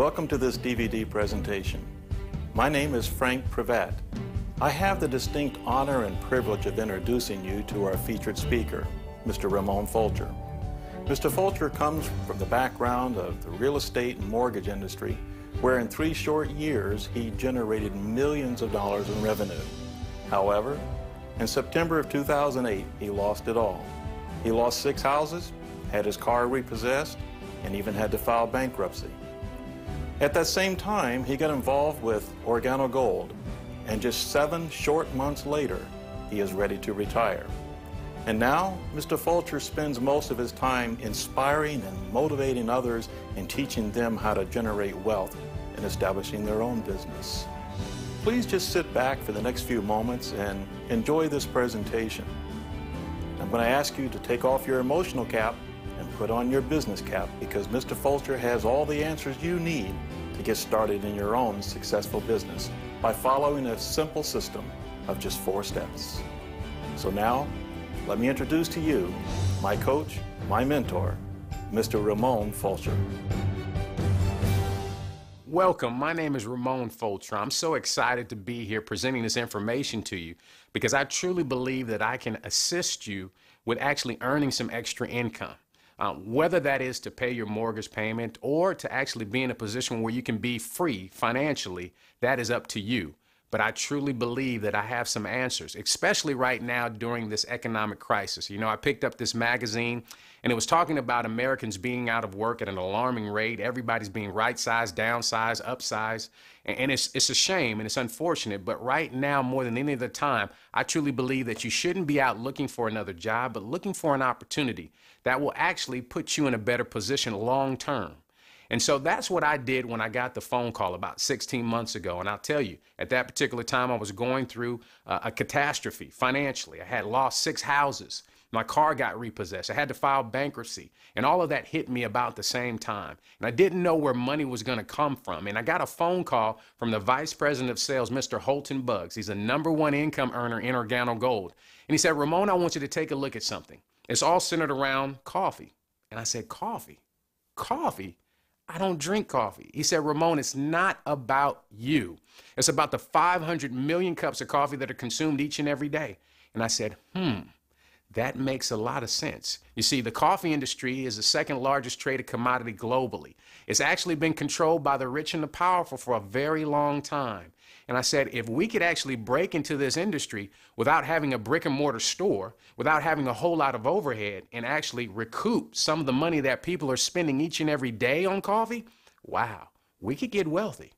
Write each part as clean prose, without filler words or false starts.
Welcome to this DVD presentation. My name is Frank Pravat. I have the distinct honor and privilege of introducing you to our featured speaker, Mr. Rramon Fulcher. Mr. Fulcher comes from the background of the real estate and mortgage industry, where in 3 short years he generated millions of dollars in revenue. However, in September of 2008, he lost it all. He lost 6 houses, had his car repossessed, and even had to file bankruptcy. At that same time, he got involved with Organo Gold, and just 7 short months later, he is ready to retire. And now, Mr. Fulcher spends most of his time inspiring and motivating others and teaching them how to generate wealth and establishing their own business. Please just sit back for the next few moments and enjoy this presentation. I'm going to ask you to take off your emotional cap and put on your business cap, because Mr. Fulcher has all the answers you need to get started in your own successful business by following a simple system of just 4 steps. So now, let me introduce to you my coach, my mentor, Mr. Rramon Fulcher. Welcome. My name is Rramon Fulcher. I'm so excited to be here presenting this information to you because I truly believe that I can assist you with actually earning some extra income. Whether that is to pay your mortgage payment or to actually be in a position where you can be free financially, that is up to you. But I truly believe that I have some answers, especially right now during this economic crisis. You know, I picked up this magazine and it was talking about Americans being out of work at an alarming rate. Everybody's being right-sized, downsized, upsized. And it's a shame and it's unfortunate. But right now, more than any other time, I truly believe that you shouldn't be out looking for another job, but looking for an opportunity that will actually put you in a better position long term. And so that's what I did when I got the phone call about 16 months ago. And I'll tell you, at that particular time, I was going through a catastrophe financially. I had lost 6 houses. My car got repossessed. I had to file bankruptcy. And all of that hit me about the same time. And I didn't know where money was going to come from. And I got a phone call from the Vice President of Sales, Mr. Holton Buggs. He's a #1 income earner in Organo Gold. And he said, "Rramon, I want you to take a look at something. It's all centered around coffee." And I said, "Coffee? Coffee? I don't drink coffee." He said, "Rramon, it's not about you. It's about the 500 million cups of coffee that are consumed each and every day." And I said, that makes a lot of sense. You see, the coffee industry is the 2nd largest traded commodity globally. It's actually been controlled by the rich and the powerful for a very long time. And I said, if we could actually break into this industry without having a brick and mortar store, without having a whole lot of overhead, and actually recoup some of the money that people are spending each and every day on coffee, wow, we could get wealthy.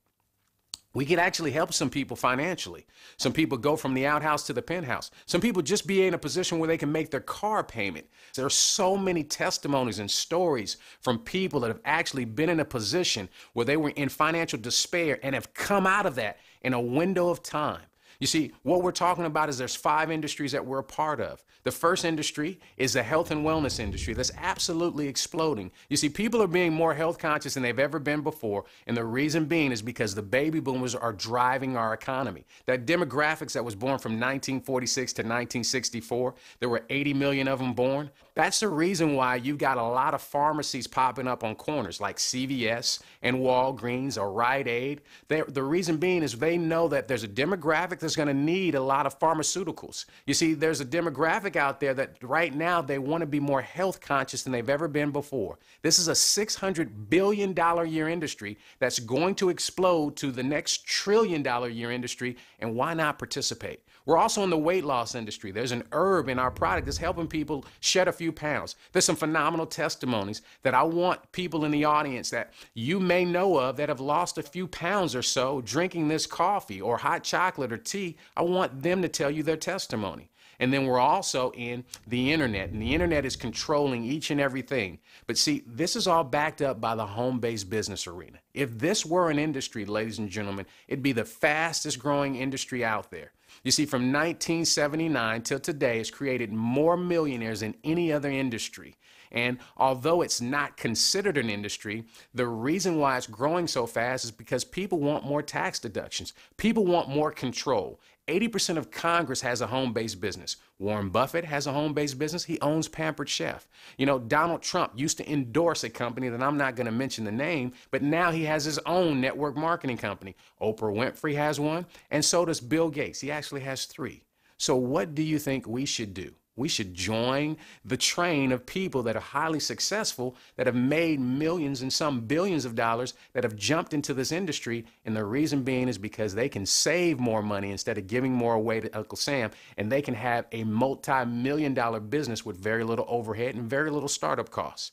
We could actually help some people financially. Some people go from the outhouse to the penthouse. Some people just be in a position where they can make their car payment. There are so many testimonies and stories from people that have actually been in a position where they were in financial despair and have come out of that in a window of time. You see, what we're talking about is there's 5 industries that we're a part of. The first industry is the health and wellness industry that's absolutely exploding. You see, people are being more health conscious than they've ever been before, and the reason being is because the baby boomers are driving our economy. That demographics that was born from 1946 to 1964, there were 80 million of them born. That's the reason why you've got a lot of pharmacies popping up on corners like CVS and Walgreens or Rite Aid. The reason being is they know that there's a demographic that's going to need a lot of pharmaceuticals. You see, there's a demographic out there that right now they want to be more health conscious than they've ever been before. This is a $600 billion a year industry that's going to explode to the next $1 trillion a year industry, and why not participate? We're also in the weight loss industry. There's an herb in our product that's helping people shed a few pounds. There's some phenomenal testimonies that I want people in the audience that you may know of that have lost a few pounds or so drinking this coffee or hot chocolate or tea. I want them to tell you their testimony. And then we're also in the internet, and the internet is controlling each and everything. But see, this is all backed up by the home-based business arena. If this were an industry, ladies and gentlemen, it'd be the fastest growing industry out there. You see, from 1979 till today, it's created more millionaires than any other industry. And although it's not considered an industry, the reason why it's growing so fast is because people want more tax deductions. People want more control. 80% of Congress has a home-based business. Warren Buffett has a home-based business. He owns Pampered Chef. You know, Donald Trump used to endorse a company that I'm not going to mention the name, but now he has his own network marketing company. Oprah Winfrey has one, and so does Bill Gates. He actually has 3. So what do you think we should do? We should join the train of people that are highly successful, that have made millions and some billions of dollars, that have jumped into this industry. And the reason being is because they can save more money instead of giving more away to Uncle Sam, and they can have a multi-million-dollar business with very little overhead and very little startup costs.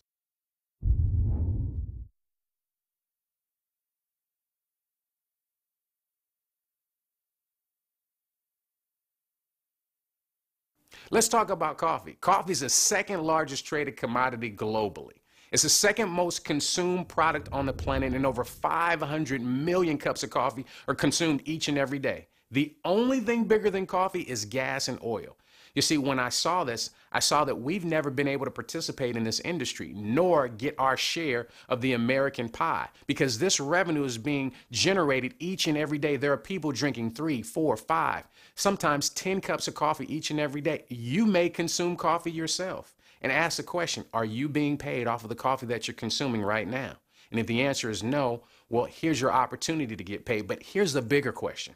Let's talk about coffee. Coffee is the second largest traded commodity globally. It's the second most consumed product on the planet, and over 500 million cups of coffee are consumed each and every day. The only thing bigger than coffee is gas and oil. You see, when I saw this, I saw that we've never been able to participate in this industry, nor get our share of the American pie, because this revenue is being generated each and every day. There are people drinking 3, 4, 5, sometimes 10 cups of coffee each and every day. You may consume coffee yourself and ask the question, are you being paid off of the coffee that you're consuming right now? And if the answer is no, well, here's your opportunity to get paid. But here's the bigger question.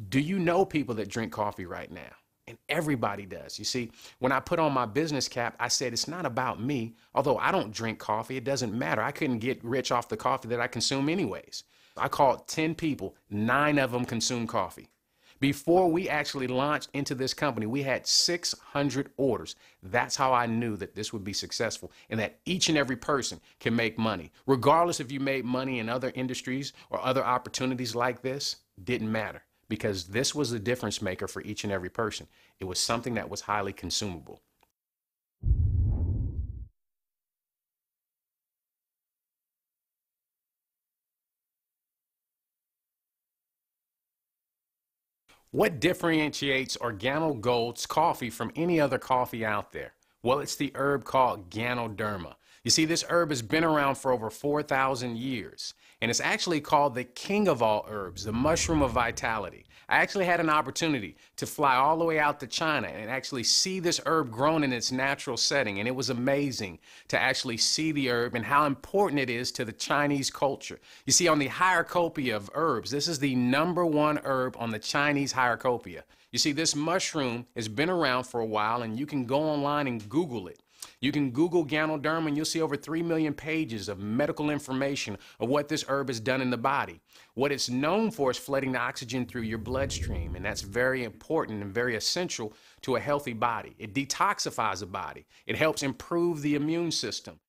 Do you know people that drink coffee right now? And everybody does. You see, when I put on my business cap, I said it's not about me. Although I don't drink coffee, it doesn't matter. I couldn't get rich off the coffee that I consume anyways. I called 10 people, 9 of them consume coffee. Before we actually launched into this company, we had 600 orders. That's how I knew that this would be successful and that each and every person can make money. Regardless if you made money in other industries or other opportunities like this, didn't matter, because this was the difference maker for each and every person. It was something that was highly consumable. What differentiates Organogold's coffee from any other coffee out there? Well, it's the herb called Ganoderma. You see, this herb has been around for over 4,000 years, and it's actually called the king of all herbs, the mushroom of vitality. I actually had an opportunity to fly all the way out to China and actually see this herb grown in its natural setting, and it was amazing to actually see the herb and how important it is to the Chinese culture. You see, on the hierarchy of herbs, this is the #1 herb on the Chinese hierarchy. You see, this mushroom has been around for a while, and you can go online and Google it. You can Google Ganoderma and you'll see over 3 million pages of medical information of what this herb has done in the body. What it's known for is flooding the oxygen through your bloodstream, and that's very important and very essential to a healthy body. It detoxifies the body. It helps improve the immune system.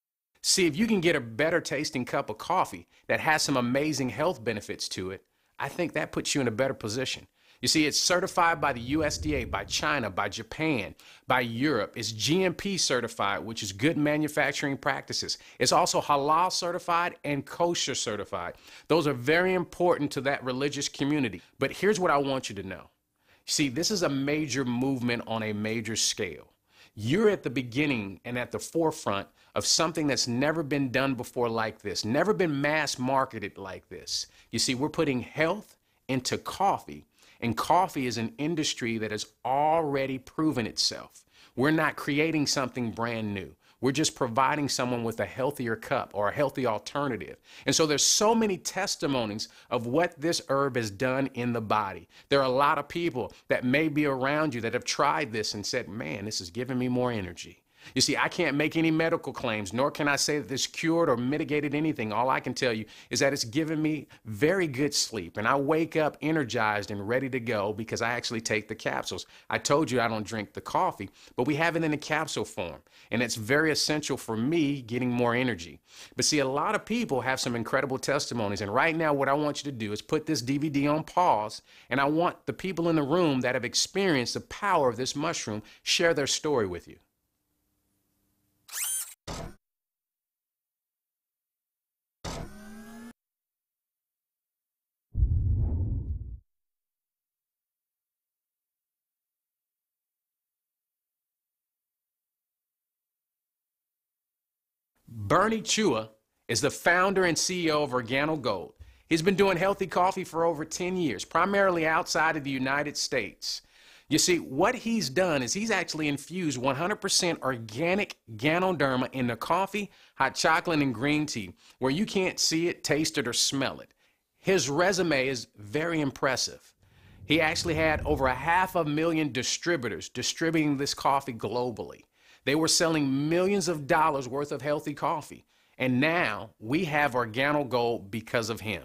See, if you can get a better tasting cup of coffee that has some amazing health benefits to it, I think that puts you in a better position. You see, it's certified by the USDA, by China, by Japan, by Europe. It's GMP certified, which is good manufacturing practices. It's also halal certified and kosher certified. Those are very important to that religious community. But here's what I want you to know. See, this is a major movement on a major scale. You're at the beginning and at the forefront of something that's never been done before like this, never been mass marketed like this. You see, we're putting health into coffee. And coffee is an industry that has already proven itself. We're not creating something brand new. We're just providing someone with a healthier cup or a healthy alternative. And so there's so many testimonies of what this herb has done in the body. There are a lot of people that may be around you that have tried this and said, man, this is giving me more energy. You see, I can't make any medical claims, nor can I say that this cured or mitigated anything. All I can tell you is that it's given me very good sleep, and I wake up energized and ready to go because I actually take the capsules. I told you I don't drink the coffee, but we have it in a capsule form, and it's very essential for me getting more energy. But see, a lot of people have some incredible testimonies, and right now what I want you to do is put this DVD on pause, and I want the people in the room that have experienced the power of this mushroom share their story with you. Bernie Chua is the founder and CEO of OrganoGold. He's been doing healthy coffee for over 10 years, primarily outside of the United States. You see, what he's done is he's actually infused 100% organic Ganoderma in the coffee, hot chocolate, and green tea, where you can't see it, taste it, or smell it. His resume is very impressive. He actually had over 500,000 distributors distributing this coffee globally. They were selling millions of dollars worth of healthy coffee. And now we have OrganoGold because of him.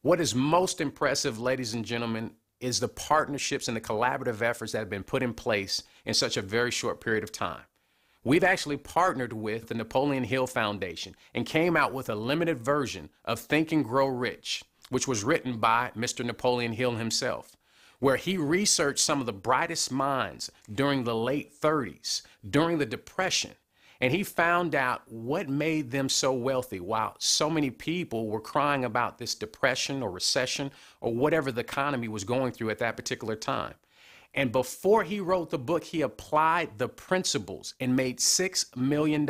What is most impressive, ladies and gentlemen, is the partnerships and the collaborative efforts that have been put in place in such a very short period of time. We've actually partnered with the Napoleon Hill Foundation and came out with a limited version of Think and Grow Rich, which was written by Mr. Napoleon Hill himself, where he researched some of the brightest minds during the late 30s, during the Depression, and he found out what made them so wealthy while so many people were crying about this depression or recession or whatever the economy was going through at that particular time. And before he wrote the book, he applied the principles and made $6 million.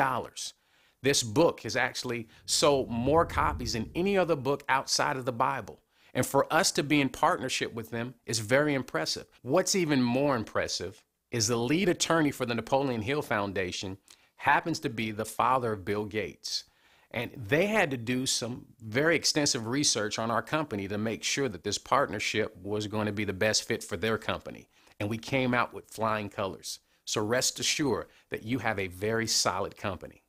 This book has actually sold more copies than any other book outside of the Bible. And for us to be in partnership with them is very impressive. What's even more impressive is the lead attorney for the Napoleon Hill Foundation happens to be the father of Bill Gates. And they had to do some very extensive research on our company to make sure that this partnership was going to be the best fit for their company. And we came out with flying colors. So rest assured that you have a very solid company.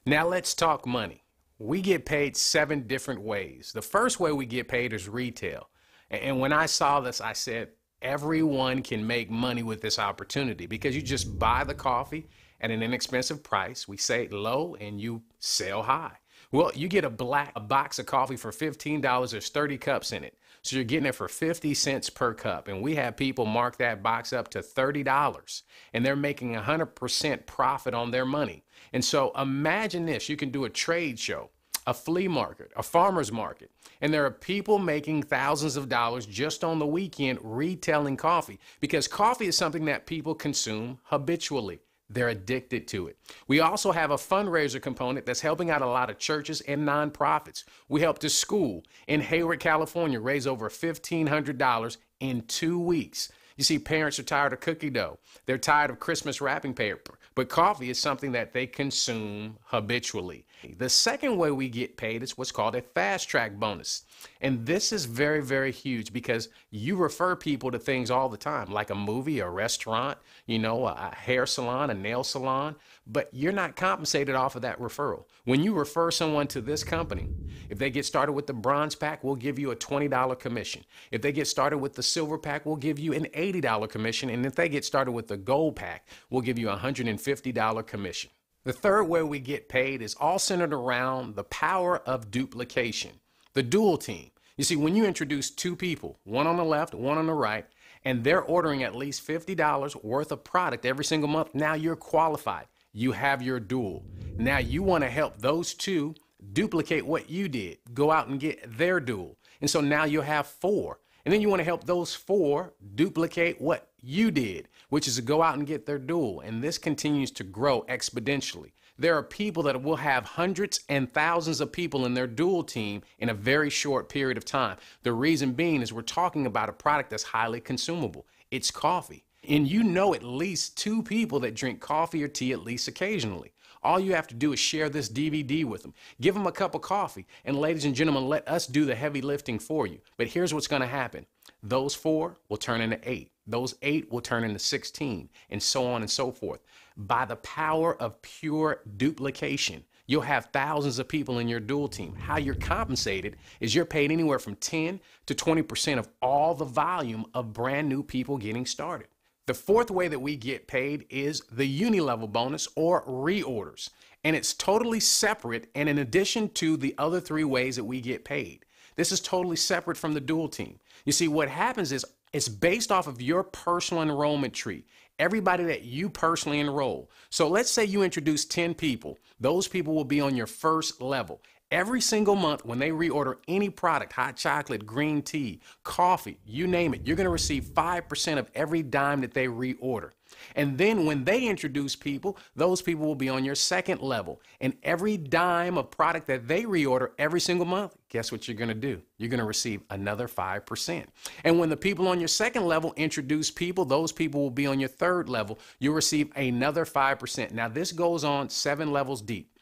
Now let's talk money. We get paid 7 different ways. The first way we get paid is retail. And when I saw this, I said, everyone can make money with this opportunity because you just buy the coffee at an inexpensive price. We say low and you sell high. Well, you get a box of coffee for $15. There's 30 cups in it. So you're getting it for 50 cents per cup. And we have people mark that box up to $30 and they're making 100% profit on their money. And so imagine this, you can do a trade show, a flea market, a farmer's market, and there are people making thousands of dollars just on the weekend retailing coffee because coffee is something that people consume habitually. They're addicted to it. We also have a fundraiser component that's helping out a lot of churches and nonprofits. We helped a school in Hayward, California raise over $1,500 in 2 weeks. You see, parents are tired of cookie dough. They're tired of Christmas wrapping paper. But coffee is something that they consume habitually. The second way we get paid is what's called a fast track bonus. And this is very, very huge because you refer people to things all the time, like a movie, a restaurant, a hair salon, a nail salon, but you're not compensated off of that referral. When you refer someone to this company, if they get started with the bronze pack, we'll give you a $20 commission. If they get started with the silver pack, we'll give you an $80 commission. And if they get started with the gold pack, we'll give you a $150 commission. The third way we get paid is all centered around the power of duplication. The dual team. You see, when you introduce 2 people, one on the left, one on the right, and they're ordering at least $50 worth of product every single month, now you're qualified. You have your dual. Now you want to help those 2 duplicate what you did, go out and get their dual. And so now you'll have 4. And then you want to help those 4 duplicate what you did, which is to go out and get their dual. And this continues to grow exponentially. There are people that will have hundreds and thousands of people in their dual team in a very short period of time. The reason being is we're talking about a product that's highly consumable. It's coffee. And you know at least 2 people that drink coffee or tea at least occasionally. All you have to do is share this DVD with them. Give them a cup of coffee. And ladies and gentlemen, let us do the heavy lifting for you. But here's what's going to happen. Those 4 will turn into 8. Those 8 will turn into 16, and so on and so forth. By the power of pure duplication, you'll have thousands of people in your dual team. How you're compensated is you're paid anywhere from 10 to 20% of all the volume of brand new people getting started. The fourth way that we get paid is the uni-level bonus or reorders. And it's totally separate and in addition to the other 3 ways that we get paid. This is totally separate from the dual team. You see, what happens is it's based off of your personal enrollment tree. Everybody that you personally enroll. So let's say you introduce 10 people. Those people will be on your first level. Every single month when they reorder any product, hot chocolate, green tea, coffee, you name it, you're going to receive 5% of every dime that they reorder. And then when they introduce people, those people will be on your second level. And every dime of product that they reorder every single month, guess what you're going to do? You're going to receive another 5%. And when the people on your second level introduce people, those people will be on your third level. You'll receive another 5%. Now this goes on 7 levels deep.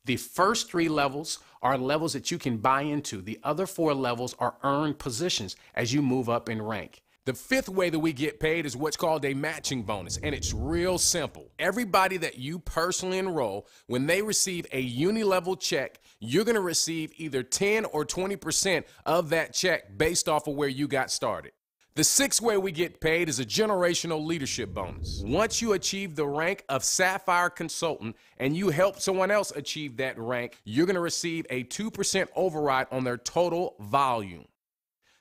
The first 3 levels are levels that you can buy into. The other 4 levels are earned positions as you move up in rank. The 5th way that we get paid is what's called a matching bonus, and it's real simple. Everybody that you personally enroll, when they receive a uni-level check, you're going to receive either 10 or 20% of that check based off of where you got started. The 6th way we get paid is a generational leadership bonus. Once you achieve the rank of Sapphire Consultant and you help someone else achieve that rank, you're going to receive a 2% override on their total volume.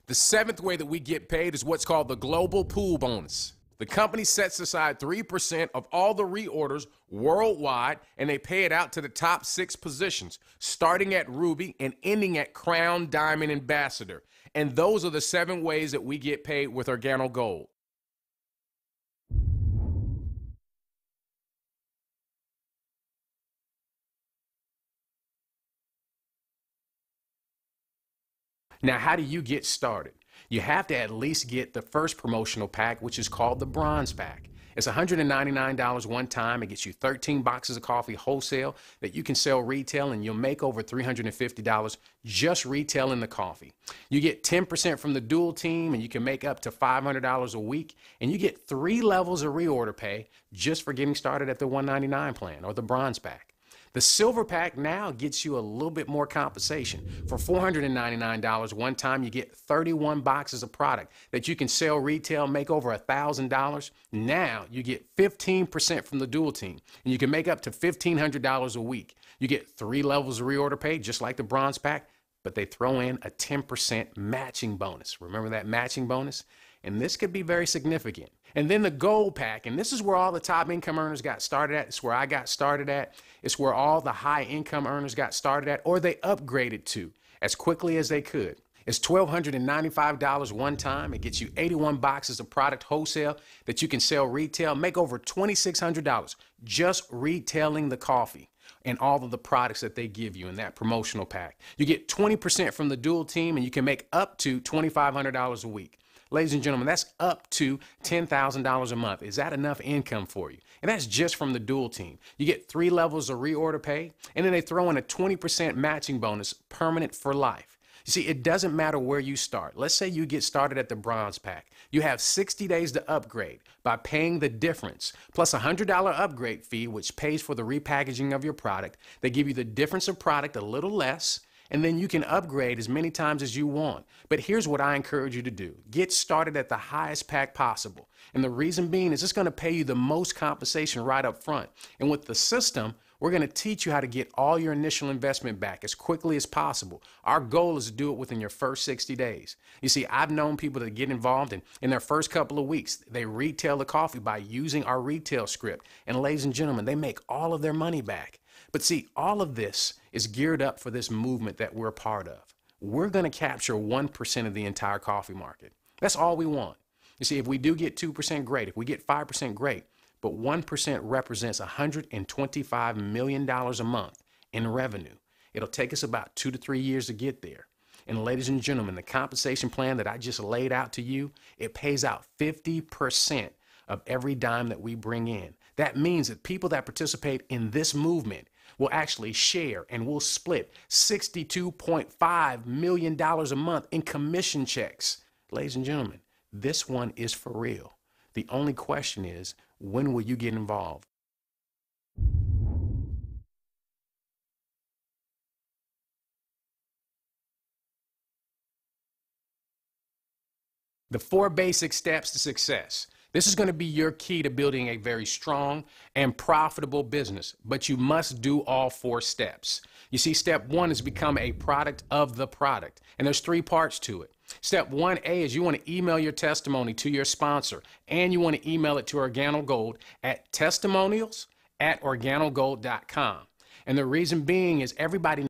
The 7th way that we get paid is what's called the Global Pool Bonus. The company sets aside 3% of all the reorders worldwide, and they pay it out to the top 6 positions, starting at Ruby and ending at Crown Diamond Ambassador. And those are the 7 ways that we get paid with Organo Gold. Now, how do you get started? You have to at least get the first promotional pack, which is called the Bronze Pack. It's $199 one time. It gets you 13 boxes of coffee wholesale that you can sell retail, and you'll make over $350 just retailing the coffee. You get 10% from the dual team, and you can make up to $500 a week, and you get 3 levels of reorder pay just for getting started at the $199 plan or the Bronze Pack. The Silver Pack now gets you a little bit more compensation. For $499 one time, you get 31 boxes of product that you can sell retail, make over $1,000. Now you get 15% from the dual team, and you can make up to $1,500 a week. You get 3 levels of reorder pay, just like the Bronze Pack, but they throw in a 10% matching bonus. Remember that matching bonus? And this could be very significant. And then the Gold Pack, and this is where all the top income earners got started at. It's where I got started at. It's where all the high income earners got started at, or they upgraded to as quickly as they could. It's $1,295 one time. It gets you 81 boxes of product wholesale that you can sell retail, make over $2,600 just retailing the coffee and all of the products that they give you in that promotional pack. You get 20% from the dual team, and you can make up to $2,500 a week. Ladies and gentlemen, that's up to $10,000 a month. Is that enough income for you? And that's just from the dual team. You get 3 levels of reorder pay, and then they throw in a 20% matching bonus, permanent for life. You see, it doesn't matter where you start. Let's say you get started at the Bronze Pack. You have 60 days to upgrade by paying the difference, plus a $100 upgrade fee, which pays for the repackaging of your product. They give you the difference of product a little less, and then you can upgrade as many times as you want. But here's what I encourage you to do. Get started at the highest pack possible. And the reason being is it's going to pay you the most compensation right up front. And with the system, we're going to teach you how to get all your initial investment back as quickly as possible. Our goal is to do it within your first 60 days. You see, I've known people that get involved in their first couple of weeks, they retail the coffee by using our retail script. And ladies and gentlemen, they make all of their money back. But see, all of this is geared up for this movement that we're a part of. We're going to capture 1% of the entire coffee market. That's all we want. You see, if we do get 2%, great. If we get 5%, great. But 1% represents $125 million a month in revenue. It'll take us about 2 to 3 years to get there. And ladies and gentlemen, the compensation plan that I just laid out to you, it pays out 50% of every dime that we bring in. That means that people that participate in this movement will actually share and will split $62.5 million a month in commission checks. Ladies and gentlemen, this one is for real. The only question is, when will you get involved? The 4 basic steps to success. This is going to be your key to building a very strong and profitable business, but you must do all 4 steps. You see, step 1 is become a product of the product, and there's 3 parts to it. Step 1A is you want to email your testimony to your sponsor, and you want to email it to Organo Gold at testimonials@organogold.com. And the reason being is everybody